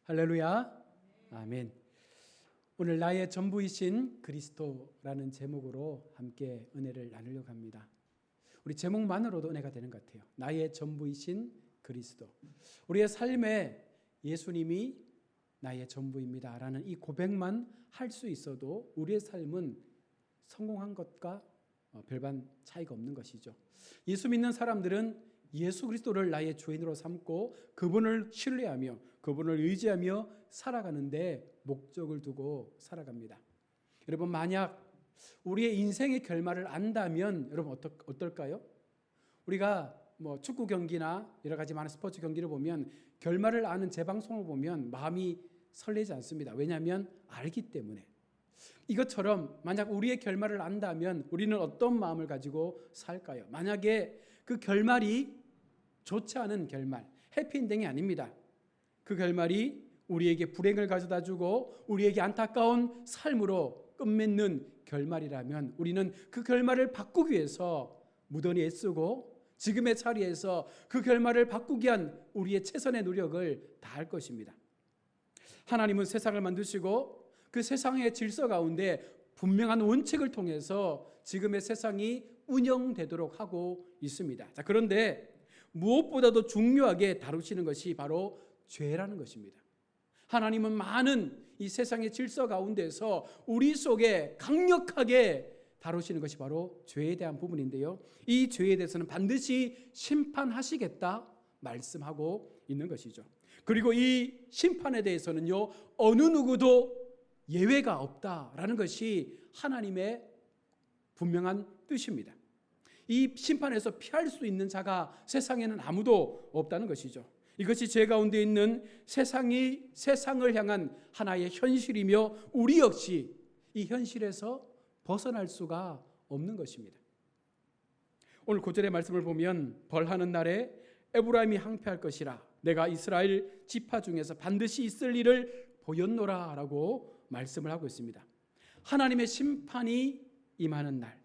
할렐루야. 아멘. 오늘 나의 전부이신 그리스도라는 제목으로 함께 은혜를 나누려고 합니다. 우리 제목만으로도 은혜가 되는 것 같아요. 나의 전부이신 그리스도. 우리의 삶에 예수님이 나의 전부입니다 라는 이 고백만 할 수 있어도 우리의 삶은 성공한 것과 별반 차이가 없는 것이죠. 예수 믿는 사람들은 예수 그리스도를 나의 주인으로 삼고 그분을 신뢰하며 그분을 의지하며 살아가는데 목적을 두고 살아갑니다. 여러분, 만약 우리의 인생의 결말을 안다면 여러분 어떨까요? 우리가 축구 경기나 여러 가지 많은 스포츠 경기를 보면 결말을 아는 재방송을 보면 마음이 설레지 않습니다. 왜냐하면 알기 때문에. 이것처럼 만약 우리의 결말을 안다면 우리는 어떤 마음을 가지고 살까요? 만약에 그 결말이 좋지 않은 결말, 해피엔딩이 아닙니다. 그 결말이 우리에게 불행을 가져다 주고 우리에게 안타까운 삶으로 끝맺는 결말이라면 우리는 그 결말을 바꾸기 위해서 무던히 애쓰고 지금의 자리에서 그 결말을 바꾸기 위한 우리의 최선의 노력을 다할 것입니다. 하나님은 세상을 만드시고 그 세상의 질서 가운데 분명한 원칙을 통해서 지금의 세상이 운영되도록 하고 있습니다. 자, 그런데 무엇보다도 중요하게 다루시는 것이 바로 죄라는 것입니다. 하나님은 많은 이 세상의 질서 가운데서 우리 속에 강력하게 다루시는 것이 바로 죄에 대한 부분인데요. 이 죄에 대해서는 반드시 심판하시겠다 말씀하고 있는 것이죠. 그리고 이 심판에 대해서는요, 어느 누구도 예외가 없다라는 것이 하나님의 분명한 뜻입니다. 이 심판에서 피할 수 있는 자가 세상에는 아무도 없다는 것이죠. 이것이 죄 가운데 있는 세상을 향한 하나의 현실이며 우리 역시 이 현실에서 벗어날 수가 없는 것입니다. 오늘 9절의 말씀을 보면 벌하는 날에 에브라임이 항폐할 것이라 내가 이스라엘 지파 중에서 반드시 있을 일을 보였노라 라고 말씀을 하고 있습니다. 하나님의 심판이 임하는 날,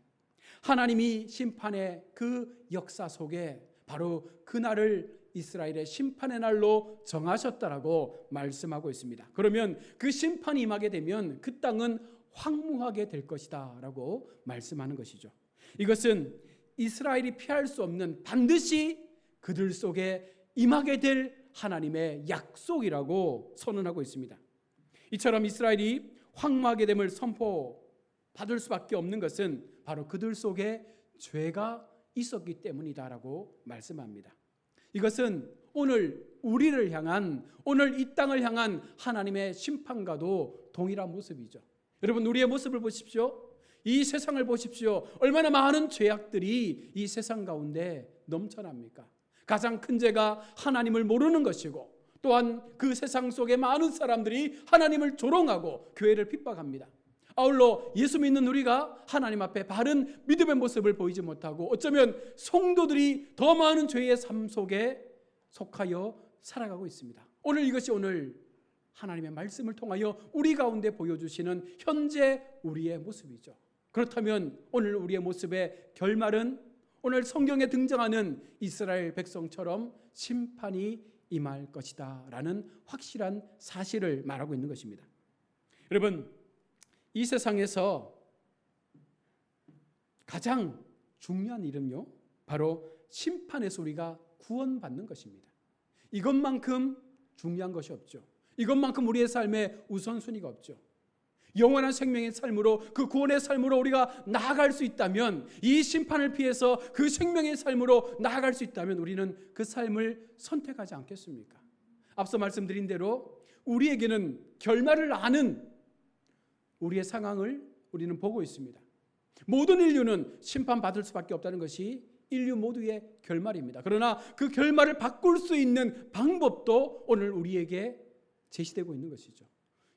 하나님이 심판의 그 역사 속에 바로 그날을 이스라엘의 심판의 날로 정하셨다라고 말씀하고 있습니다. 그러면 그 심판이 임하게 되면 그 땅은 황무하게 될 것이다 라고 말씀하는 것이죠. 이것은 이스라엘이 피할 수 없는 반드시 그들 속에 임하게 될 하나님의 약속이라고 선언하고 있습니다. 이처럼 이스라엘이 황무하게 됨을 선포받을 수밖에 없는 것은 바로 그들 속에 죄가 있었기 때문이다라고 말씀합니다. 이것은 오늘 우리를 향한, 오늘 이 땅을 향한 하나님의 심판과도 동일한 모습이죠. 여러분, 우리의 모습을 보십시오. 이 세상을 보십시오. 얼마나 많은 죄악들이 이 세상 가운데 넘쳐납니까? 가장 큰 죄가 하나님을 모르는 것이고 또한 그 세상 속에 많은 사람들이 하나님을 조롱하고 교회를 핍박합니다. 아울러 예수 믿는 우리가 하나님 앞에 바른 믿음의 모습을 보이지 못하고 어쩌면 성도들이 더 많은 죄의 삶 속에 속하여 살아가고 있습니다. 이것이 오늘 하나님의 말씀을 통하여 우리 가운데 보여주시는 현재 우리의 모습이죠. 그렇다면 오늘 우리의 모습의 결말은 오늘 성경에 등장하는 이스라엘 백성처럼 심판이 임할 것이다 라는 확실한 사실을 말하고 있는 것입니다. 여러분, 이 세상에서 가장 중요한 일은요, 바로 심판에서 우리가 구원받는 것입니다. 이것만큼 중요한 것이 없죠. 이것만큼 우리의 삶에 우선순위가 없죠. 영원한 생명의 삶으로, 그 구원의 삶으로 우리가 나아갈 수 있다면, 이 심판을 피해서 그 생명의 삶으로 나아갈 수 있다면 우리는 그 삶을 선택하지 않겠습니까? 앞서 말씀드린 대로 우리에게는 결말을 아는 우리의 상황을 우리는 보고 있습니다. 모든 인류는 심판받을 수밖에 없다는 것이 인류 모두의 결말입니다. 그러나 그 결말을 바꿀 수 있는 방법도 오늘 우리에게 제시되고 있는 것이죠.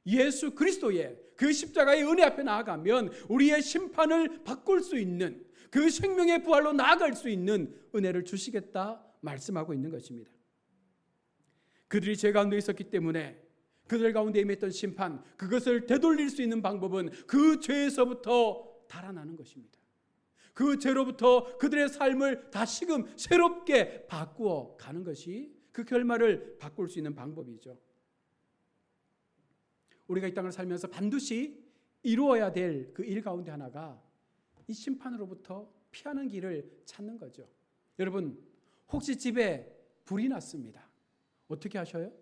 예수 그리스도의 그 십자가의 은혜 앞에 나아가면 우리의 심판을 바꿀 수 있는, 그 생명의 부활로 나아갈 수 있는 은혜를 주시겠다 말씀하고 있는 것입니다. 그들이 죄 가운데 있었기 때문에 그들 가운데 임했던 심판, 그것을 되돌릴 수 있는 방법은 그 죄에서부터 달아나는 것입니다. 그 죄로부터 그들의 삶을 다시금 새롭게 바꾸어 가는 것이 그 결말을 바꿀 수 있는 방법이죠. 우리가 이 땅을 살면서 반드시 이루어야 될 그 일 가운데 하나가 이 심판으로부터 피하는 길을 찾는 거죠. 여러분, 혹시 집에 불이 났습니다. 어떻게 하셔요?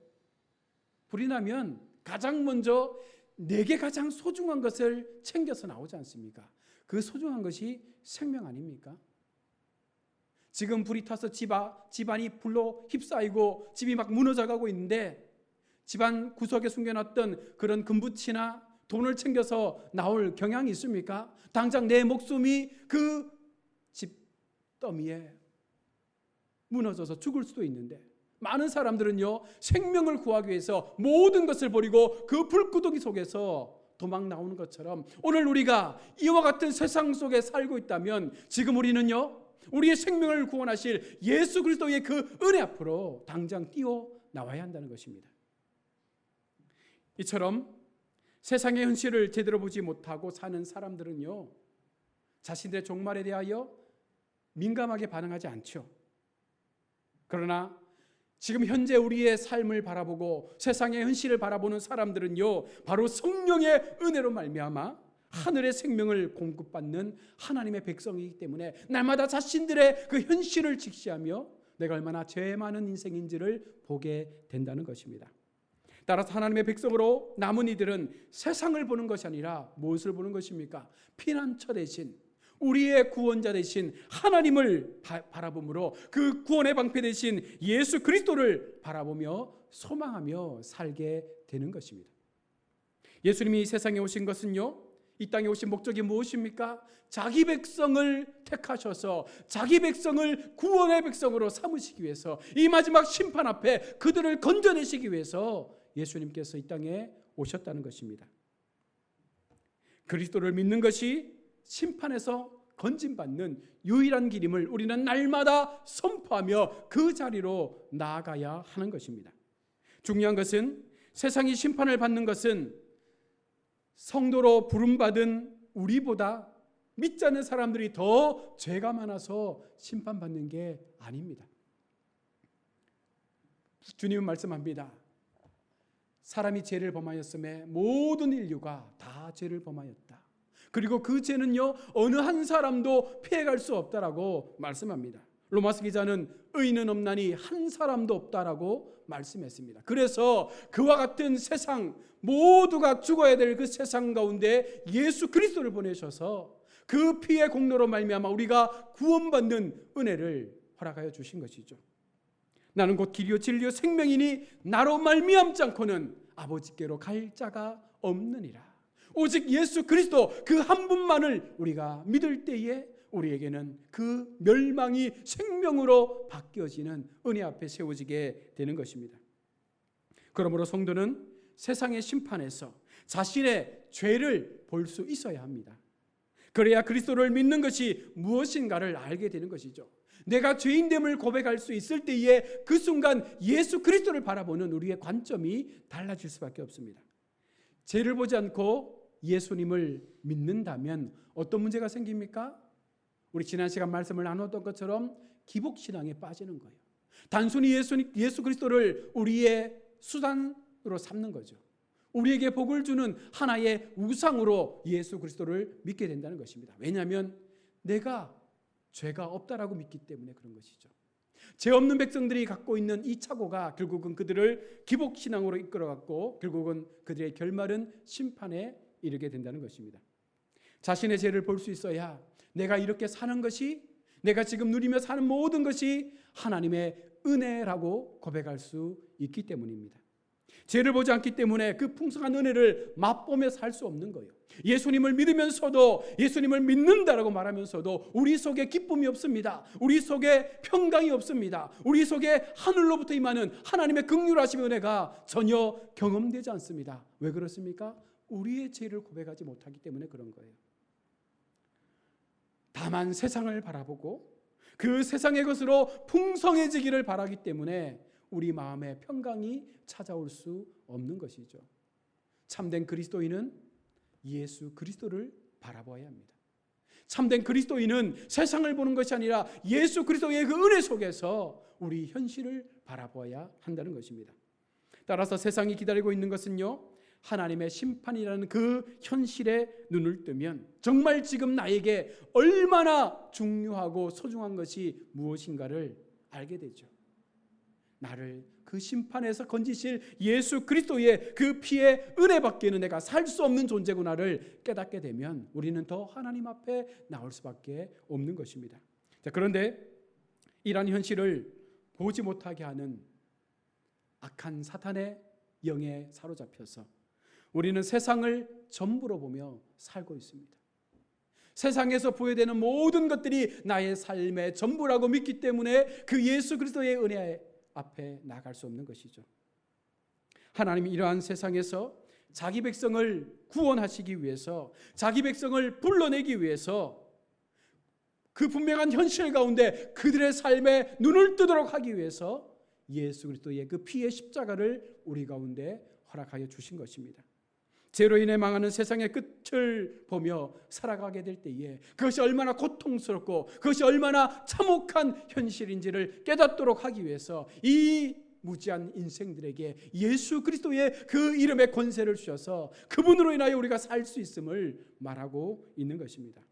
불이 나면 가장 먼저 내게 가장 소중한 것을 챙겨서 나오지 않습니까? 그 소중한 것이 생명 아닙니까? 지금 불이 타서 집안이 불로 휩싸이고 집이 막 무너져가고 있는데 집안 구석에 숨겨놨던 그런 금붙이나 돈을 챙겨서 나올 경향이 있습니까? 당장 내 목숨이 그 집 더미에 무너져서 죽을 수도 있는데, 많은 사람들은요, 생명을 구하기 위해서 모든 것을 버리고 그 불구덩이 속에서 도망 나오는 것처럼 오늘 우리가 이와 같은 세상 속에 살고 있다면 지금 우리는요, 우리의 생명을 구원하실 예수 그리스도의 그 은혜 앞으로 당장 뛰어 나와야 한다는 것입니다. 이처럼 세상의 현실을 제대로 보지 못하고 사는 사람들은요, 자신들의 종말에 대하여 민감하게 반응하지 않죠. 그러나 지금 현재 우리의 삶을 바라보고 세상의 현실을 바라보는 사람들은요, 바로 성령의 은혜로 말미암아 하늘의 생명을 공급받는 하나님의 백성이기 때문에 날마다 자신들의 그 현실을 직시하며 내가 얼마나 죄 많은 인생인지를 보게 된다는 것입니다. 따라서 하나님의 백성으로 남은 이들은 세상을 보는 것이 아니라 무엇을 보는 것입니까? 피난처 대신 우리의 구원자 되신 하나님을 바라보므로 그 구원의 방패 되신 예수 그리스도를 바라보며 소망하며 살게 되는 것입니다. 예수님이 이 세상에 오신 것은요, 이 땅에 오신 목적이 무엇입니까? 자기 백성을 택하셔서 자기 백성을 구원의 백성으로 삼으시기 위해서, 이 마지막 심판 앞에 그들을 건져내시기 위해서 예수님께서 이 땅에 오셨다는 것입니다. 그리스도를 믿는 것이 심판에서 건진받는 유일한 길임을 우리는 날마다 선포하며 그 자리로 나아가야 하는 것입니다. 중요한 것은 세상이 심판을 받는 것은 성도로 부름받은 우리보다 믿지 않는 사람들이 더 죄가 많아서 심판받는 게 아닙니다. 주님은 말씀합니다. 사람이 죄를 범하였음에 모든 인류가 다 죄를 범하였다. 그리고 그 죄는요, 어느 한 사람도 피해갈 수 없다라고 말씀합니다. 로마서 기자는 의인은 없나니 한 사람도 없다라고 말씀했습니다. 그래서 그와 같은 세상, 모두가 죽어야 될 그 세상 가운데 예수 그리스도를 보내셔서 그 피의 공로로 말미암아 우리가 구원받는 은혜를 허락하여 주신 것이죠. 나는 곧 길이요 진리요 생명이니 나로 말미암지 않고는 아버지께로 갈 자가 없느니라. 오직 예수 그리스도 그 한 분만을 우리가 믿을 때에 우리에게는 그 멸망이 생명으로 바뀌어지는 은혜 앞에 세워지게 되는 것입니다. 그러므로 성도는 세상의 심판에서 자신의 죄를 볼 수 있어야 합니다. 그래야 그리스도를 믿는 것이 무엇인가를 알게 되는 것이죠. 내가 죄인됨을 고백할 수 있을 때에 그 순간 예수 그리스도를 바라보는 우리의 관점이 달라질 수밖에 없습니다. 죄를 보지 않고 예수님을 믿는다면 어떤 문제가 생깁니까? 우리 지난 시간 말씀을 나눴던 것처럼 기복신앙에 빠지는 거예요. 단순히 예수 그리스도를 우리의 수단으로 삼는 거죠. 우리에게 복을 주는 하나의 우상으로 예수 그리스도를 믿게 된다는 것입니다. 왜냐하면 내가 죄가 없다라고 믿기 때문에 그런 것이죠. 죄 없는 백성들이 갖고 있는 이 착오가 결국은 그들을 기복신앙으로 이끌어갔고 결국은 그들의 결말은 심판에 이르게 된다는 것입니다. 자신의 죄를 볼 수 있어야 내가 이렇게 사는 것이, 내가 지금 누리며 사는 모든 것이 하나님의 은혜라고 고백할 수 있기 때문입니다. 죄를 보지 않기 때문에 그 풍성한 은혜를 맛보며 살 수 없는 거예요. 예수님을 믿으면서도, 예수님을 믿는다라고 말하면서도 우리 속에 기쁨이 없습니다. 우리 속에 평강이 없습니다. 우리 속에 하늘로부터 임하는 하나님의 긍휼하심의 은혜가 전혀 경험되지 않습니다. 왜 그렇습니까? 우리의 죄를 고백하지 못하기 때문에 그런 거예요. 다만 세상을 바라보고 그 세상의 것으로 풍성해지기를 바라기 때문에 우리 마음에 평강이 찾아올 수 없는 것이죠. 참된 그리스도인은 예수 그리스도를 바라봐야 합니다. 참된 그리스도인은 세상을 보는 것이 아니라 예수 그리스도의 그 은혜 속에서 우리 현실을 바라봐야 한다는 것입니다. 따라서 세상이 기다리고 있는 것은요, 하나님의 심판이라는 그 현실에 눈을 뜨면 정말 지금 나에게 얼마나 중요하고 소중한 것이 무엇인가를 알게 되죠. 나를 그 심판에서 건지실 예수 그리스도의 그 피의 은혜밖에는 내가 살 수 없는 존재구나를 깨닫게 되면 우리는 더 하나님 앞에 나올 수밖에 없는 것입니다. 자, 그런데 이러한 현실을 보지 못하게 하는 악한 사탄의 영에 사로잡혀서 우리는 세상을 전부로 보며 살고 있습니다. 세상에서 부여되는 모든 것들이 나의 삶의 전부라고 믿기 때문에 그 예수 그리스도의 은혜 앞에 나갈 수 없는 것이죠. 하나님이 이러한 세상에서 자기 백성을 구원하시기 위해서, 자기 백성을 불러내기 위해서 그 분명한 현실 가운데 그들의 삶에 눈을 뜨도록 하기 위해서 예수 그리스도의 그 피의 십자가를 우리 가운데 허락하여 주신 것입니다. 죄로 인해 망하는 세상의 끝을 보며 살아가게 될 때에 그것이 얼마나 고통스럽고 그것이 얼마나 참혹한 현실인지를 깨닫도록 하기 위해서 이 무지한 인생들에게 예수 그리스도의 그 이름의 권세를 주셔서 그분으로 인하여 우리가 살 수 있음을 말하고 있는 것입니다.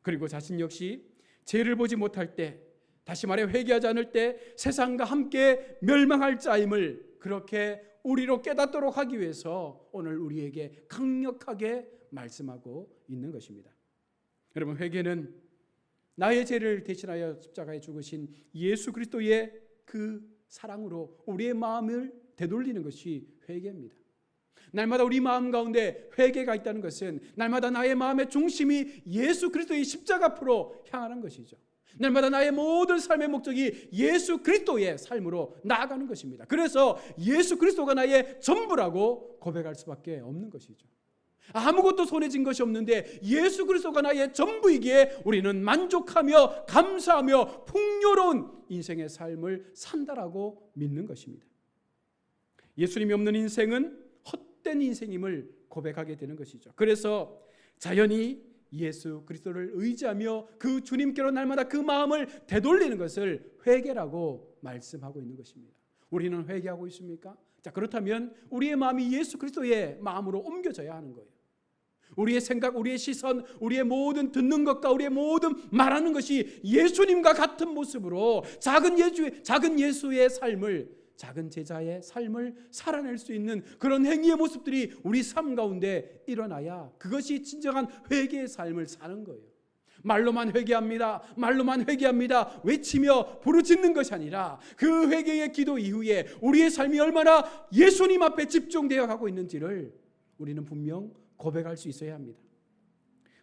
그리고 자신 역시 죄를 보지 못할 때, 다시 말해 회개하지 않을 때 세상과 함께 멸망할 자임을 그렇게 우리로 깨닫도록 하기 위해서 오늘 우리에게 강력하게 말씀하고 있는 것입니다. 여러분, 회개는 나의 죄를 대신하여 십자가에 죽으신 예수 그리스도의 그 사랑으로 우리의 마음을 되돌리는 것이 회개입니다. 날마다 우리 마음 가운데 회개가 있다는 것은 날마다 나의 마음의 중심이 예수 그리스도의 십자가 앞으로 향하는 것이죠. 날마다 나의 모든 삶의 목적이 예수 그리스도의 삶으로 나아가는 것입니다. 그래서 예수 그리스도가 나의 전부라고 고백할 수밖에 없는 것이죠. 아무것도 손에 쥔 것이 없는데 예수 그리스도가 나의 전부이기에 우리는 만족하며 감사하며 풍요로운 인생의 삶을 산다라고 믿는 것입니다. 예수님이 없는 인생은 헛된 인생임을 고백하게 되는 것이죠. 그래서 자연히 예수 그리스도를 의지하며 그 주님께로 날마다 그 마음을 되돌리는 것을 회개라고 말씀하고 있는 것입니다. 우리는 회개하고 있습니까? 자, 그렇다면 우리의 마음이 예수 그리스도의 마음으로 옮겨져야 하는 거예요. 우리의 생각, 우리의 시선, 우리의 모든 듣는 것과 우리의 모든 말하는 것이 예수님과 같은 모습으로 작은 예수의 삶을, 작은 제자의 삶을 살아낼 수 있는 그런 행위의 모습들이 우리 삶 가운데 일어나야 그것이 진정한 회개의 삶을 사는 거예요. 말로만 회개합니다, 말로만 회개합니다 외치며 부르짖는 것이 아니라 그 회개의 기도 이후에 우리의 삶이 얼마나 예수님 앞에 집중되어 가고 있는지를 우리는 분명 고백할 수 있어야 합니다.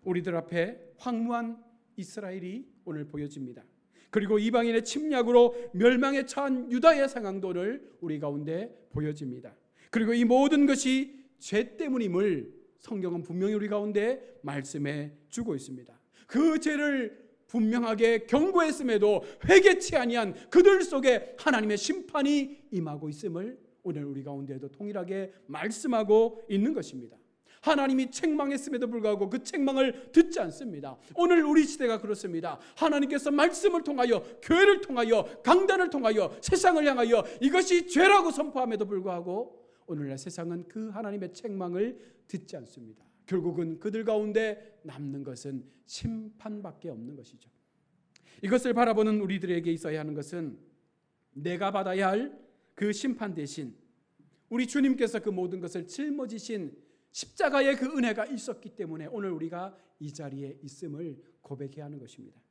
우리들 앞에 황무한 이스라엘이 오늘 보여집니다. 그리고 이방인의 침략으로 멸망에 처한 유다의 상황도를 우리 가운데 보여집니다. 그리고 이 모든 것이 죄 때문임을 성경은 분명히 우리 가운데 말씀해 주고 있습니다. 그 죄를 분명하게 경고했음에도 회개치 아니한 그들 속에 하나님의 심판이 임하고 있음을 오늘 우리 가운데에도 통일하게 말씀하고 있는 것입니다. 하나님이 책망했음에도 불구하고 그 책망을 듣지 않습니다. 오늘 우리 시대가 그렇습니다. 하나님께서 말씀을 통하여, 교회를 통하여, 강단을 통하여, 세상을 향하여 이것이 죄라고 선포함에도 불구하고 오늘날 세상은 그 하나님의 책망을 듣지 않습니다. 결국은 그들 가운데 남는 것은 심판밖에 없는 것이죠. 이것을 바라보는 우리들에게 있어야 하는 것은 내가 받아야 할 그 심판 대신 우리 주님께서 그 모든 것을 짊어지신 십자가의 그 은혜가 있었기 때문에 오늘 우리가 이 자리에 있음을 고백해야 하는 것입니다.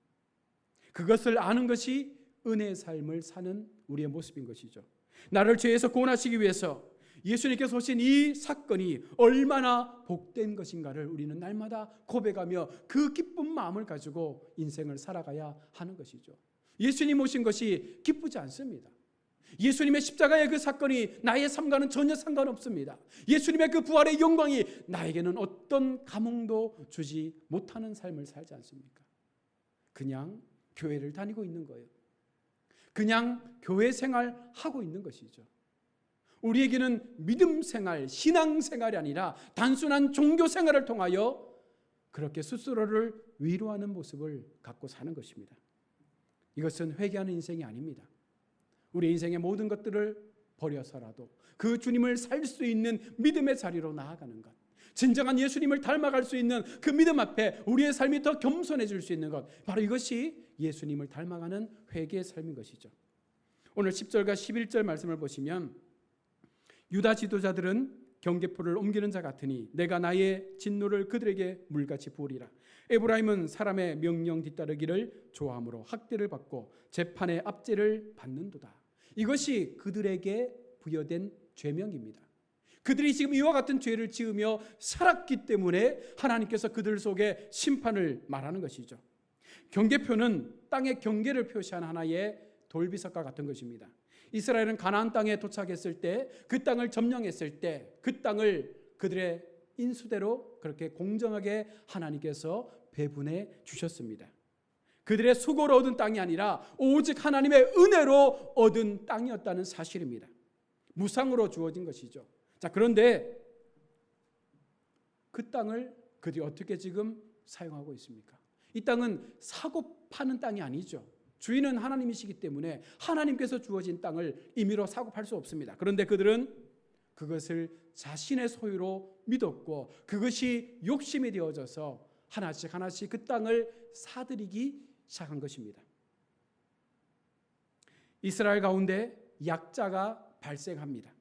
그것을 아는 것이 은혜의 삶을 사는 우리의 모습인 것이죠. 나를 죄에서 구원하시기 위해서 예수님께서 오신 이 사건이 얼마나 복된 것인가를 우리는 날마다 고백하며 그 기쁜 마음을 가지고 인생을 살아가야 하는 것이죠. 예수님 오신 것이 기쁘지 않습니다. 예수님의 십자가의 그 사건이 나의 삶과는 전혀 상관없습니다. 예수님의 그 부활의 영광이 나에게는 어떤 감흥도 주지 못하는 삶을 살지 않습니까? 그냥 교회를 다니고 있는 거예요. 그냥 교회 생활하고 있는 것이죠. 우리에게는 믿음 생활, 신앙 생활이 아니라 단순한 종교 생활을 통하여 그렇게 스스로를 위로하는 모습을 갖고 사는 것입니다. 이것은 회개하는 인생이 아닙니다. 우리 인생의 모든 것들을 버려서라도 그 주님을 살 수 있는 믿음의 자리로 나아가는 것, 진정한 예수님을 닮아갈 수 있는 그 믿음 앞에 우리의 삶이 더 겸손해질 수 있는 것, 바로 이것이 예수님을 닮아가는 회개의 삶인 것이죠. 오늘 10절과 11절 말씀을 보시면 유다 지도자들은 경계포를 옮기는 자 같으니 내가 나의 진노를 그들에게 물같이 부으리라. 에브라임은 사람의 명령 뒤따르기를 좋아함으로 학대를 받고 재판의 압제를 받는도다. 이것이 그들에게 부여된 죄명입니다. 그들이 지금 이와 같은 죄를 지으며 살았기 때문에 하나님께서 그들 속에 심판을 말하는 것이죠. 경계표는 땅의 경계를 표시한 하나의 돌비석과 같은 것입니다. 이스라엘은 가나안 땅에 도착했을 때, 그 땅을 점령했을 때 그 땅을 그들의 인수대로 그렇게 공정하게 하나님께서 배분해 주셨습니다. 그들의 수고로 얻은 땅이 아니라 오직 하나님의 은혜로 얻은 땅이었다는 사실입니다. 무상으로 주어진 것이죠. 자, 그런데 그 땅을 그들이 어떻게 지금 사용하고 있습니까? 이 땅은 사고 파는 땅이 아니죠. 주인은 하나님이시기 때문에 하나님께서 주어진 땅을 임의로 사고 팔 수 없습니다. 그런데 그들은 그것을 자신의 소유로 믿었고 그것이 욕심이 되어져서 하나씩 하나씩 그 땅을 사들이기 시작한 것입니다. 이스라엘 가운데 약자가 발생합니다.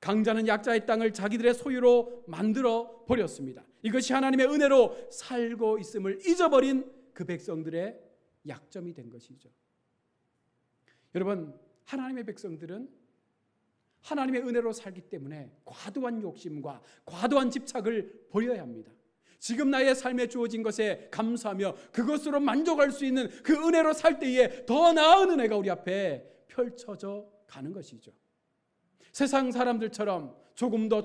강자는 약자의 땅을 자기들의 소유로 만들어 버렸습니다. 이것이 하나님의 은혜로 살고 있음을 잊어버린 그 백성들의 약점이 된 것이죠. 여러분, 하나님의 백성들은 하나님의 은혜로 살기 때문에 과도한 욕심과 과도한 집착을 버려야 합니다. 지금 나의 삶에 주어진 것에 감사하며 그것으로 만족할 수 있는 그 은혜로 살 때에 더 나은 은혜가 우리 앞에 펼쳐져 가는 것이죠. 세상 사람들처럼 조금 더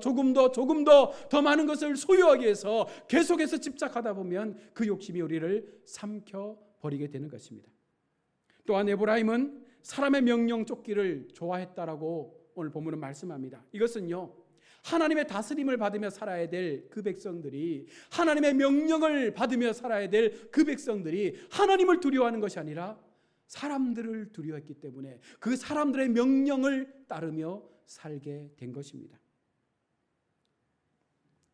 많은 것을 소유하기 위해서 계속해서 집착하다 보면 그 욕심이 우리를 삼켜버리게 되는 것입니다. 또한 에브라임은 사람의 명령 쫓기를 좋아했다라고 오늘 본문은 말씀합니다. 이것은요, 하나님의 다스림을 받으며 살아야 될 그 백성들이, 하나님의 명령을 받으며 살아야 될 그 백성들이 하나님을 두려워하는 것이 아니라 사람들을 두려워했기 때문에 그 사람들의 명령을 따르며 살게 된 것입니다.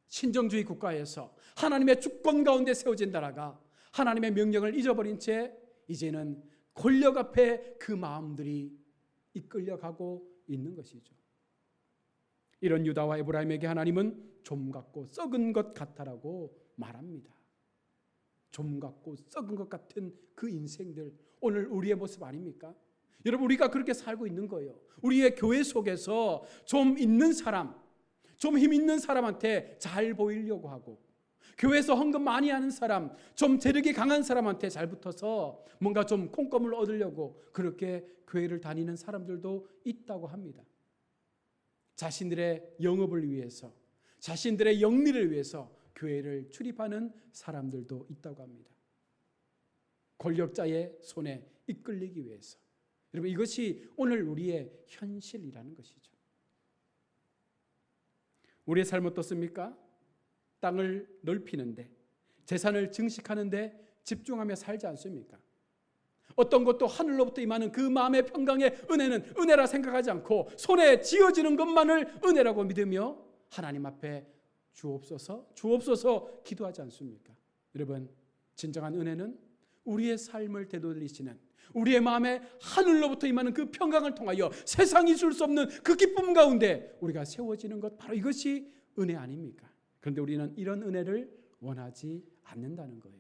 신정주의 국가에서 하나님의 주권 가운데 세워진 나라가 하나님의 명령을 잊어버린 채 이제는 권력 앞에 그 마음들이 이끌려가고 있는 것이죠. 이런 유다와 에브라임에게 하나님은 좀 같고 썩은 것 같다라고 말합니다. 좀 같고 썩은 것 같은 그 인생들, 오늘 우리의 모습 아닙니까? 여러분, 우리가 그렇게 살고 있는 거예요. 우리의 교회 속에서 좀 있는 사람, 좀 힘 있는 사람한테 잘 보이려고 하고, 교회에서 헌금 많이 하는 사람, 좀 재력이 강한 사람한테 잘 붙어서 뭔가 좀 콩고물 얻으려고 그렇게 교회를 다니는 사람들도 있다고 합니다. 자신들의 영업을 위해서, 자신들의 영리를 위해서 교회를 출입하는 사람들도 있다고 합니다. 권력자의 손에 이끌리기 위해서. 여러분, 이것이 오늘 우리의 현실이라는 것이죠. 우리의 삶은 어떻습니까? 땅을 넓히는데, 재산을 증식하는데 집중하며 살지 않습니까? 어떤 것도 하늘로부터 임하는 그 마음의 평강의 은혜는 은혜라 생각하지 않고 손에 쥐어지는 것만을 은혜라고 믿으며 하나님 앞에 주옵소서 기도하지 않습니까? 여러분, 진정한 은혜는 우리의 삶을 되돌리시는, 우리의 마음에 하늘로부터 임하는 그 평강을 통하여 세상이 줄 수 없는 그 기쁨 가운데 우리가 세워지는 것, 바로 이것이 은혜 아닙니까? 그런데 우리는 이런 은혜를 원하지 않는다는 거예요.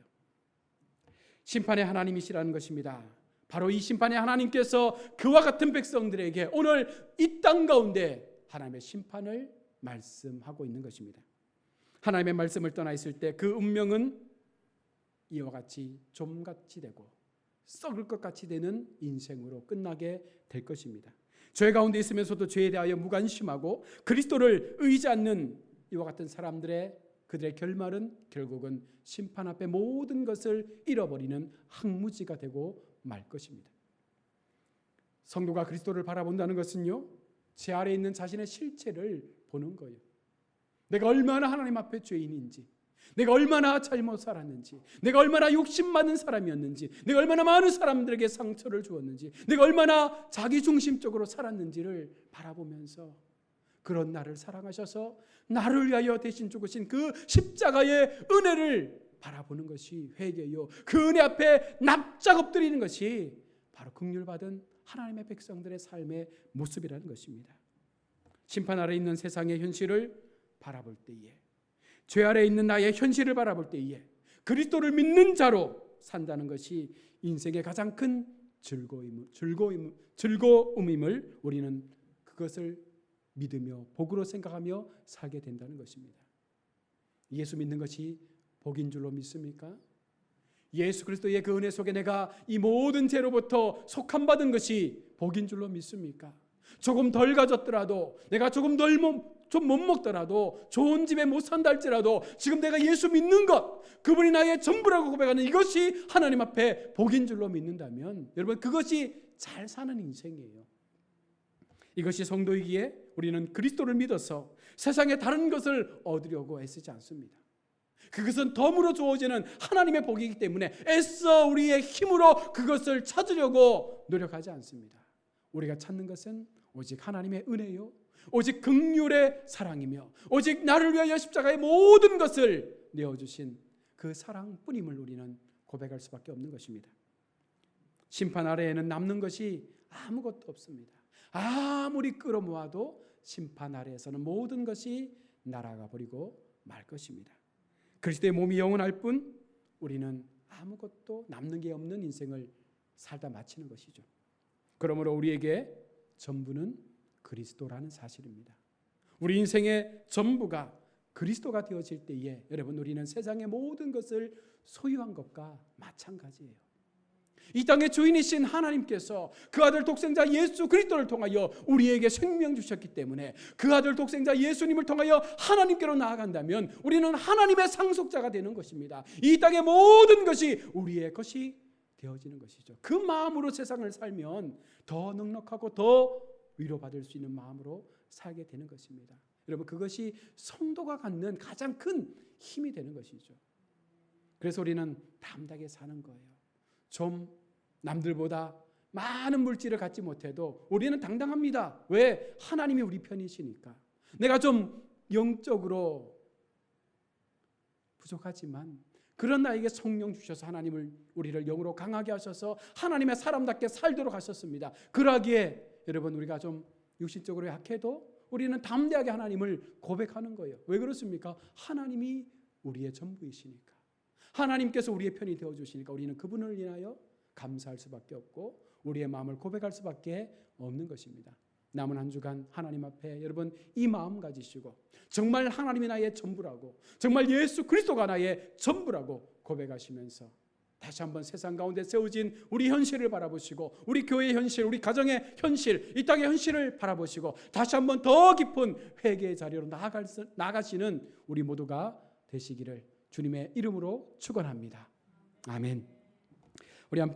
심판의 하나님이시라는 것입니다. 바로 이 심판의 하나님께서 그와 같은 백성들에게 오늘 이 땅 가운데 하나님의 심판을 말씀하고 있는 것입니다. 하나님의 말씀을 떠나 있을 때 그 운명은 이와 같이 좀같이 되고 썩을 것 같이 되는 인생으로 끝나게 될 것입니다. 죄 가운데 있으면서도 죄에 대하여 무관심하고 그리스도를 의지 않는 이와 같은 사람들의 그들의 결말은 결국은 심판 앞에 모든 것을 잃어버리는 항무지가 되고 말 것입니다. 성도가 그리스도를 바라본다는 것은요, 제 아래에 있는 자신의 실체를 보는 거예요. 내가 얼마나 하나님 앞에 죄인인지, 내가 얼마나 잘못 살았는지, 내가 얼마나 욕심 많은 사람이었는지, 내가 얼마나 많은 사람들에게 상처를 주었는지, 내가 얼마나 자기중심적으로 살았는지를 바라보면서 그런 나를 사랑하셔서 나를 위하여 대신 죽으신 그 십자가의 은혜를 바라보는 것이 회개요. 그 은혜 앞에 납작 엎드리는 것이 바로 긍휼 받은 하나님의 백성들의 삶의 모습이라는 것입니다. 심판 아래 있는 세상의 현실을 바라볼 때에, 죄 아래 있는 나의 현실을 바라볼 때에 그리스도를 믿는 자로 산다는 것이 인생의 가장 큰 즐거움임을 우리는 그것을 믿으며 복으로 생각하며 살게 된다는 것입니다. 예수 믿는 것이 복인 줄로 믿습니까? 예수 그리스도의 그 은혜 속에 내가 이 모든 죄로부터 속함받은 것이 복인 줄로 믿습니까? 조금 덜 가졌더라도, 내가 조금 덜 좀 못 먹더라도, 좋은 집에 못 산다 할지라도 지금 내가 예수 믿는 것, 그분이 나의 전부라고 고백하는 이것이 하나님 앞에 복인 줄로 믿는다면 여러분 그것이 잘 사는 인생이에요. 이것이 성도이기에 우리는 그리스도를 믿어서 세상의 다른 것을 얻으려고 애쓰지 않습니다. 그것은 덤으로 주어지는 하나님의 복이기 때문에 애써 우리의 힘으로 그것을 찾으려고 노력하지 않습니다. 우리가 찾는 것은 오직 하나님의 은혜요, 오직 긍휼의 사랑이며 오직 나를 위하여 십자가의 모든 것을 내어주신 그 사랑뿐임을 우리는 고백할 수밖에 없는 것입니다. 심판 아래에는 남는 것이 아무것도 없습니다. 아무리 끌어모아도 심판 아래에서는 모든 것이 날아가 버리고 말 것입니다. 그리스도의 몸이 영원할 뿐 우리는 아무것도 남는 게 없는 인생을 살다 마치는 것이죠. 그러므로 우리에게 전부는 그리스도라는 사실입니다. 우리 인생의 전부가 그리스도가 되어질 때에 여러분 우리는 세상의 모든 것을 소유한 것과 마찬가지예요. 이 땅의 주인이신 하나님께서 그 아들 독생자 예수 그리스도를 통하여 우리에게 생명 주셨기 때문에 그 아들 독생자 예수님을 통하여 하나님께로 나아간다면 우리는 하나님의 상속자가 되는 것입니다. 이 땅의 모든 것이 우리의 것이 되어지는 것이죠. 그 마음으로 세상을 살면 더 넉넉하고 더 위로받을 수 있는 마음으로 살게 되는 것입니다. 여러분 그것이 성도가 갖는 가장 큰 힘이 되는 것이죠. 그래서 우리는 담대하게 사는 거예요. 좀 남들보다 많은 물질을 갖지 못해도 우리는 당당합니다. 왜? 하나님이 우리 편이시니까. 내가 좀 영적으로 부족하지만 그런 나에게 성령 주셔서 하나님을 우리를 영으로 강하게 하셔서 하나님의 사람답게 살도록 하셨습니다. 그러기에 여러분 우리가 좀 육신적으로 약해도 우리는 담대하게 하나님을 고백하는 거예요. 왜 그렇습니까? 하나님이 우리의 전부이시니까. 하나님께서 우리의 편이 되어주시니까 우리는 그분을 인하여 감사할 수밖에 없고 우리의 마음을 고백할 수밖에 없는 것입니다. 남은 한 주간 하나님 앞에 여러분 이 마음 가지시고 정말 하나님이 나의 전부라고, 정말 예수 그리스도가 나의 전부라고 고백하시면서 다시 한번 세상 가운데 세워진 우리 현실을 바라보시고 우리 교회의 현실, 우리 가정의 현실, 이 땅의 현실을 바라보시고 다시 한번 더 깊은 회개의 자리로 나아가시는 우리 모두가 되시기를 주님의 이름으로 축원합니다. 아멘. 우리 함께